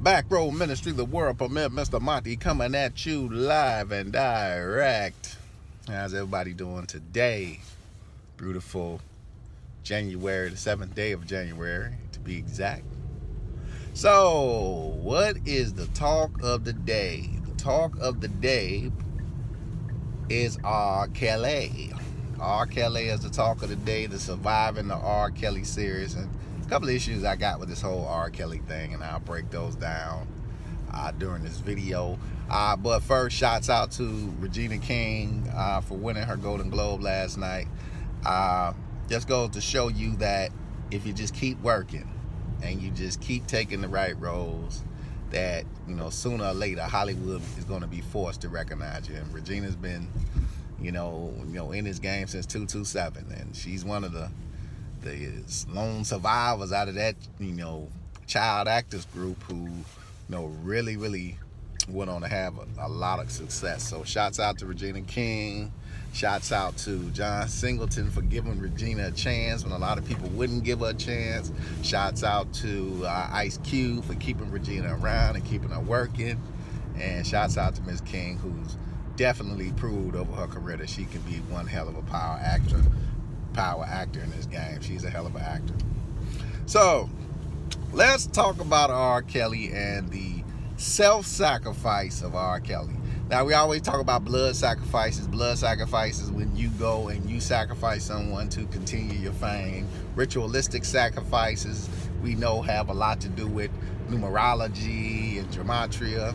Back Row Ministry, the world permit, Mr. Monty coming at you live and direct. How's everybody doing today? Beautiful January, the 7th day of January, to be exact. So, what is the talk of the day? The talk of the day is R. Kelly. R. Kelly is the talk of the day, the surviving the R. Kelly series. And a couple of issues I got with this whole R. Kelly thing, and I'll break those down during this video. But first, shouts out to Regina King for winning her Golden Globe last night. Just goes to show you that if you just keep working and you just keep taking the right roles, that, you know, sooner or later Hollywood is going to be forced to recognize you. And Regina's been, you know, in this game since 227, and she's one of the lone survivors out of that, you know, child actors group who, you know, really went on to have a lot of success. So shouts out to Regina King. Shouts out to John Singleton for giving Regina a chance when a lot of people wouldn't give her a chance. Shouts out to Ice Cube for keeping Regina around and keeping her working. And shouts out to Miss King, who's definitely proved over her career that she can be one hell of a power actor in this game. She's a hell of an actor. So let's talk about R. Kelly and the self-sacrifice of R. Kelly. Now, we always talk about blood sacrifices. Blood sacrifices when you go and you sacrifice someone to continue your fame. Ritualistic sacrifices, we know, have a lot to do with numerology and gematria.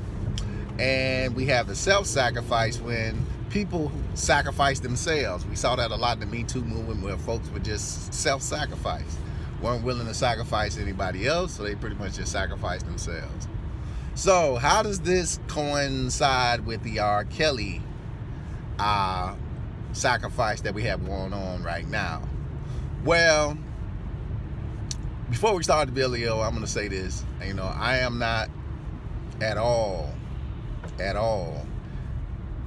And we have the self-sacrifice when people sacrifice themselves. We saw that a lot in the Me Too movement, where folks would just self-sacrifice. Weren't willing to sacrifice anybody else, so they pretty much just sacrificed themselves. So how does this coincide with the R. Kelly sacrifice that we have going on right now? Well, before we start the video, I'm going to say this. You know, I am not at all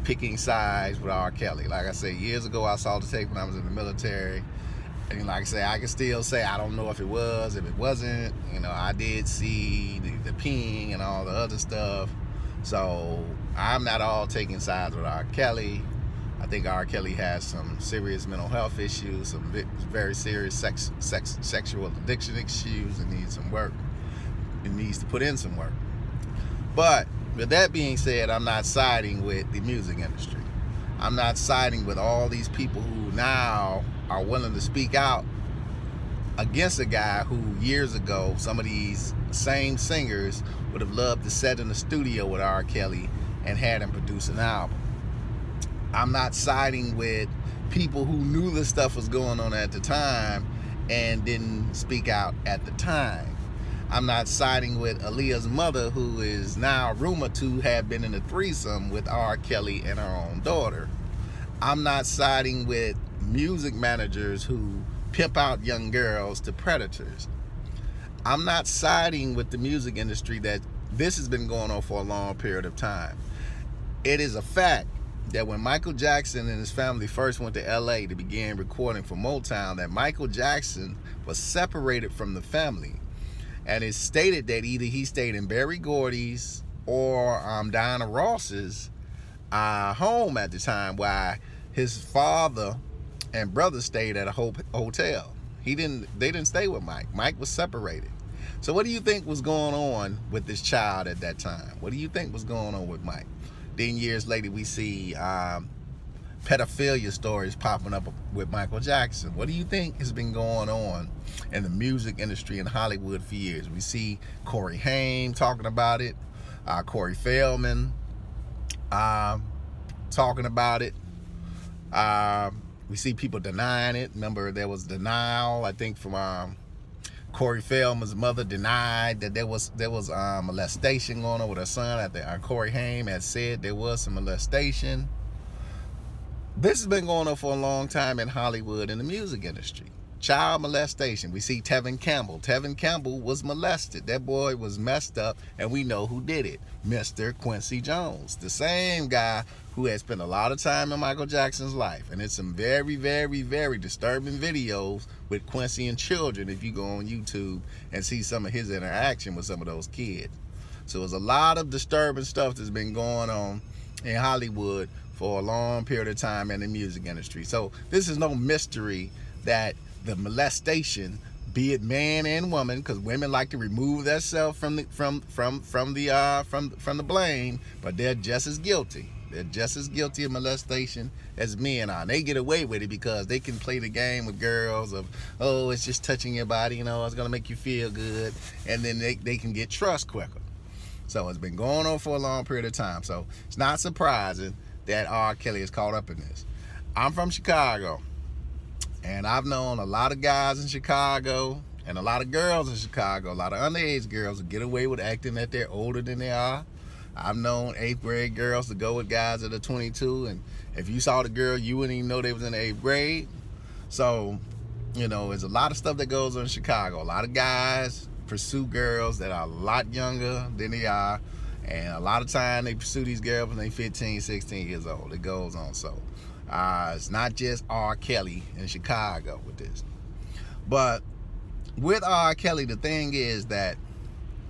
picking sides with R. Kelly. Like I said, years ago, I saw the tape when I was in the military. And like I say, I can still say I don't know if it was, if it wasn't. You know, I did see the peeing and all the other stuff. So I'm not all taking sides with R. Kelly. I think R. Kelly has some serious mental health issues, some very serious sexual addiction issues, and needs some work. It needs to put in some work. But with that being said, I'm not siding with the music industry. I'm not siding with all these people who now are willing to speak out against a guy who years ago, some of these same singers would have loved to sit in the studio with R. Kelly and had him produce an album. I'm not siding with people who knew this stuff was going on at the time and didn't speak out at the time. I'm not siding with Aaliyah's mother, who is now rumored to have been in a threesome with R. Kelly and her own daughter. I'm not siding with music managers who pimp out young girls to predators. I'm not siding with the music industry that this has been going on for a long period of time. It is a fact that when Michael Jackson and his family first went to LA to begin recording for Motown, that Michael Jackson was separated from the family. And it's stated that either he stayed in Berry Gordy's or Diana Ross's home at the time, while his father and brother stayed at a hotel. They didn't stay with Mike. Mike was separated. So what do you think was going on with this child at that time? What do you think was going on with Mike? Then years later, we see pedophilia stories popping up with Michael Jackson. What do you think has been going on in the music industry in Hollywood for years? We see Corey Haim talking about it, Corey Feldman talking about it. We see people denying it. Remember, there was denial, I think, from Corey Feldman's mother denied that there was molestation going on with her son. I think Corey Haim had said there was some molestation. This has been going on for a long time in Hollywood in the music industry. Child molestation. We see Tevin Campbell. Tevin Campbell was molested. That boy was messed up, and we know who did it. Mr. Quincy Jones, the same guy who had spent a lot of time in Michael Jackson's life. And it's some very disturbing videos with Quincy and children if you go on YouTube and see some of his interaction with some of those kids. So there's a lot of disturbing stuff that's been going on in Hollywood for a long period of time in the music industry. So this is no mystery that the molestation, be it man and woman, because women like to remove themselves from the blame, but they're just as guilty. They're just as guilty of molestation as men are. And they get away with it because they can play the game with girls of, oh, it's just touching your body, you know, it's gonna make you feel good, and then they can get trust quicker. So it's been going on for a long period of time. So it's not surprising that R. Kelly is caught up in this. I'm from Chicago, and I've known a lot of guys in Chicago and a lot of girls in Chicago, a lot of underage girls who get away with acting that they're older than they are. I've known 8th grade girls to go with guys that are 22, and if you saw the girl, you wouldn't even know they was in the 8th grade. So, you know, there's a lot of stuff that goes on in Chicago. A lot of guys pursue girls that are a lot younger than they are, and a lot of time they pursue these girls when they're 15, 16 years old. It goes on. So it's not just R. Kelly in Chicago with this. But with R. Kelly, the thing is that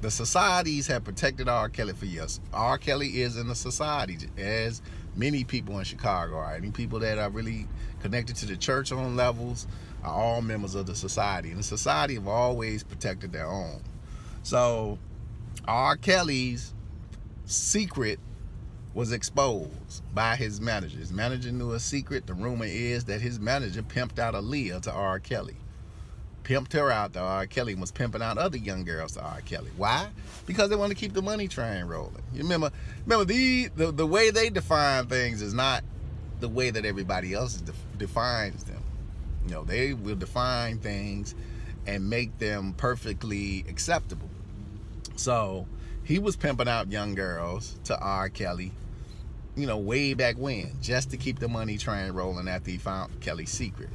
the societies have protected R. Kelly for years. R. Kelly is in the society, as many people in Chicago are. Any people that are really connected to the church on levels are all members of the society. And the society have always protected their own. So R. Kelly's secret was exposed by his manager. His manager knew a secret. The rumor is that his manager pimped out Aaliyah to R. Kelly. Pimped her out to R. Kelly and was pimping out other young girls to R. Kelly. Why? Because they want to keep the money train rolling. You remember the way they define things is not the way that everybody else defines them. You know, they will define things and make them perfectly acceptable. So he was pimping out young girls to R. Kelly, you know, way back when, just to keep the money train rolling after he found Kelly's secret.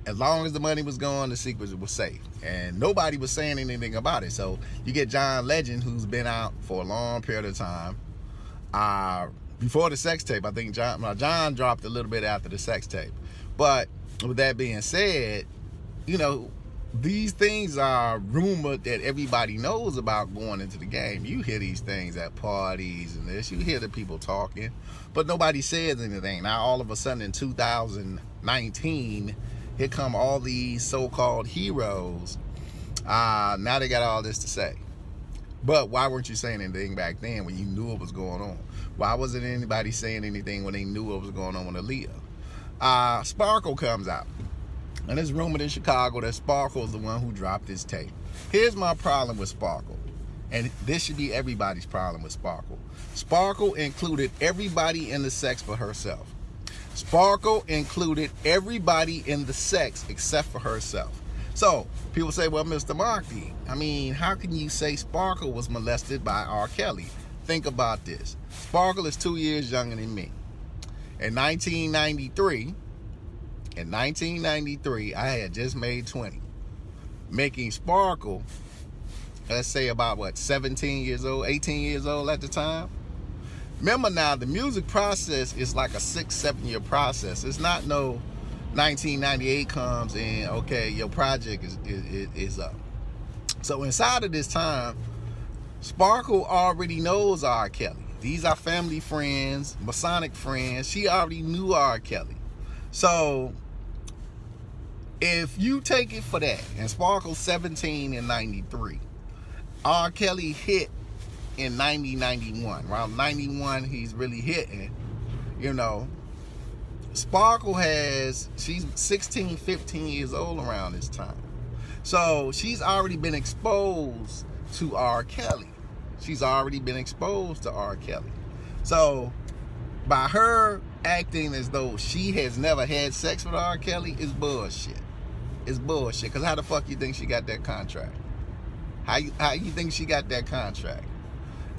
As long as the money was gone, the secret was safe. And nobody was saying anything about it. So you get John Legend, who's been out for a long period of time. Before the sex tape, I think John dropped a little bit after the sex tape. But with that being said, you know, these things are rumored that everybody knows about going into the game. You hear these things at parties and this. You hear the people talking, but nobody says anything. Now, all of a sudden in 2019, here come all these so-called heroes. Now they got all this to say. But why weren't you saying anything back then when you knew what was going on? Why wasn't anybody saying anything when they knew what was going on with Aaliyah? Sparkle comes out. And it's rumored in Chicago that Sparkle is the one who dropped this tape. Here's my problem with Sparkle. And this should be everybody's problem with Sparkle. Sparkle included everybody in the sex for herself. Sparkle included everybody in the sex except for herself. So people say, well, Mr. Markey, I mean, how can you say Sparkle was molested by R. Kelly? Think about this. Sparkle is 2 years younger than me. In 1993, I had just made 20. Making Sparkle, let's say about what, 17 years old, 18 years old at the time. Remember now, the music process is like a 6-7 year process. It's not no 1998 comes and okay, your project is up. So inside of this time, Sparkle already knows R. Kelly. These are family friends, Masonic friends. She already knew R. Kelly. So if you take it for that, and Sparkle's 17 in 93, R. Kelly hit in 91. Around 91, he's really hitting, you know. Sparkle she's 16, 15 years old around this time. So she's already been exposed to R. Kelly. She's already been exposed to R. Kelly. So by her acting as though she has never had sex with R. Kelly is bullshit. It's bullshit. Because how the fuck you think she got that contract? How you think she got that contract?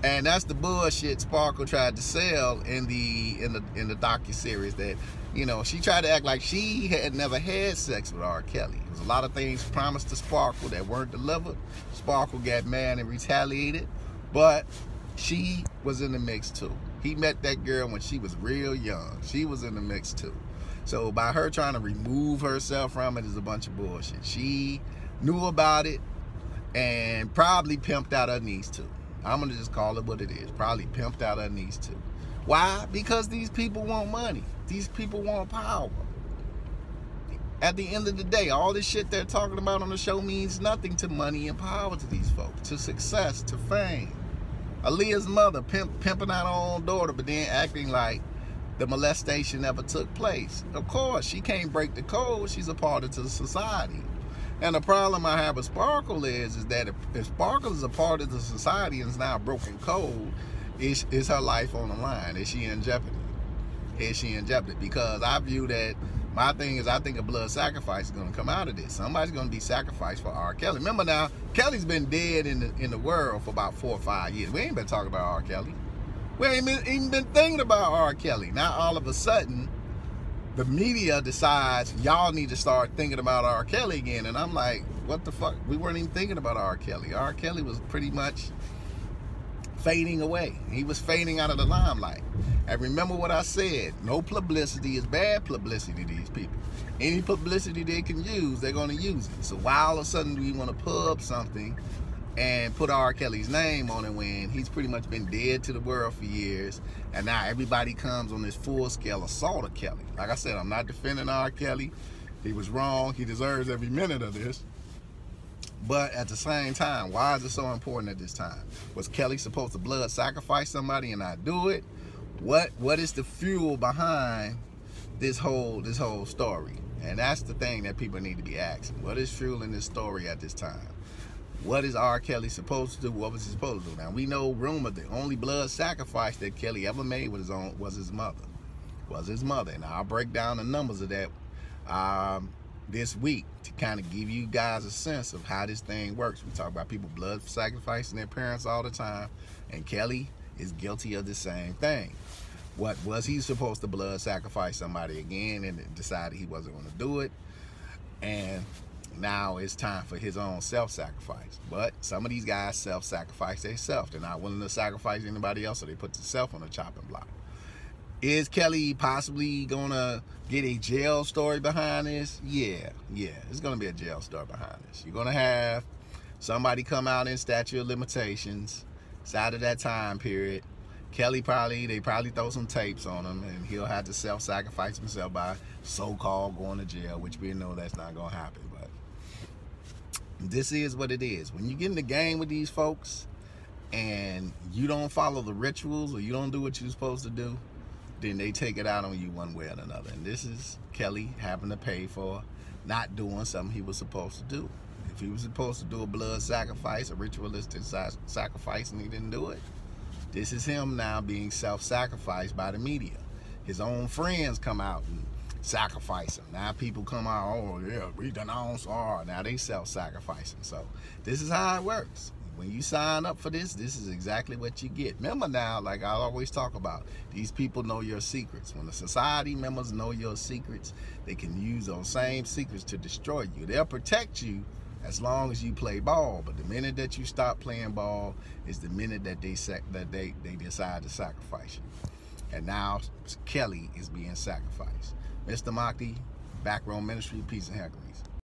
And that's the bullshit Sparkle tried to sell in the docuseries, that, you know, she tried to act like she had never had sex with R. Kelly. There was a lot of things promised to Sparkle that weren't delivered. Sparkle got mad and retaliated, but she was in the mix too. He met that girl when she was real young. She was in the mix too. So by her trying to remove herself from it is a bunch of bullshit. She knew about it, and probably pimped out her niece too. I'm gonna just call it what it is. Probably pimped out her niece too. Why? Because these people want money. These people want power. At the end of the day, all this shit they're talking about on the show means nothing to money and power to these folks, to success, to fame. Aaliyah's mother pimping out her own daughter, but then acting like the molestation never took place. Of course, she can't break the code. She's a part of the society. And the problem I have with Sparkle is that if Sparkle is a part of the society and is now a broken code, is her life on the line? Is she in jeopardy? Is she in jeopardy? Because I view that, my thing is, I think a blood sacrifice is going to come out of this. Somebody's going to be sacrificed for R. Kelly. Remember now, Kelly's been dead in the world for about 4 or 5 years. We ain't been talking about R. Kelly. We ain't even been thinking about R. Kelly. Now all of a sudden, the media decides y'all need to start thinking about R. Kelly again. And I'm like, what the fuck? We weren't even thinking about R. Kelly. R. Kelly was pretty much fading away. He was fading out of the limelight. And remember what I said, no publicity is bad publicity to these people. Any publicity they can use, they're going to use it. So why all of a sudden do we want to pub something and put R. Kelly's name on it when he's pretty much been dead to the world for years, and now everybody comes on this full-scale assault of Kelly? Like I said, I'm not defending R. Kelly. He was wrong. He deserves every minute of this. But at the same time, why is it so important at this time? Was Kelly supposed to blood sacrifice somebody and not do it? What is the fuel behind this whole story? And that's the thing that people need to be asking. What is fueling this story at this time? What is R. Kelly supposed to do? What was he supposed to do? Now we know, rumor, the only blood sacrifice that Kelly ever made was his mother. And I'll break down the numbers of that this week to kind of give you guys a sense of how this thing works. We talk about people blood sacrificing their parents all the time, and Kelly is guilty of the same thing. What was he supposed to blood sacrifice somebody again and decided he wasn't going to do it? And now it's time for his own self-sacrifice. But some of these guys self-sacrifice themselves. They're not willing to sacrifice anybody else, so they put themselves on the chopping block. Is Kelly possibly gonna get a jail story behind this? Yeah, it's gonna be a jail story behind this. You're gonna have somebody come out in statute of limitations side of that time period. Kelly they probably throw some tapes on him, and he'll have to self-sacrifice himself by so-called going to jail, which we know that's not gonna happen. But this is what it is. When you get in the game with these folks and you don't follow the rituals, or you don't do what you're supposed to do, then they take it out on you one way or another. And this is Kelly having to pay for not doing something he was supposed to do. If he was supposed to do a blood sacrifice, a ritualistic sacrifice, and he didn't do it, this is him now being self-sacrificed by the media. His own friends come out and sacrifice him. Now people come out, oh yeah, we denounce R. Now they self-sacrificing. So this is how it works. When you sign up for this is exactly what you get. Remember now, like I always talk about, these people know your secrets. When the society members know your secrets, they can use those same secrets to destroy you. They'll protect you as long as you play ball. But the minute that you stop playing ball is the minute that they decide to sacrifice you. And now Kelly is being sacrificed. Mr. Maki, Back Row Ministry, peace and hair grease.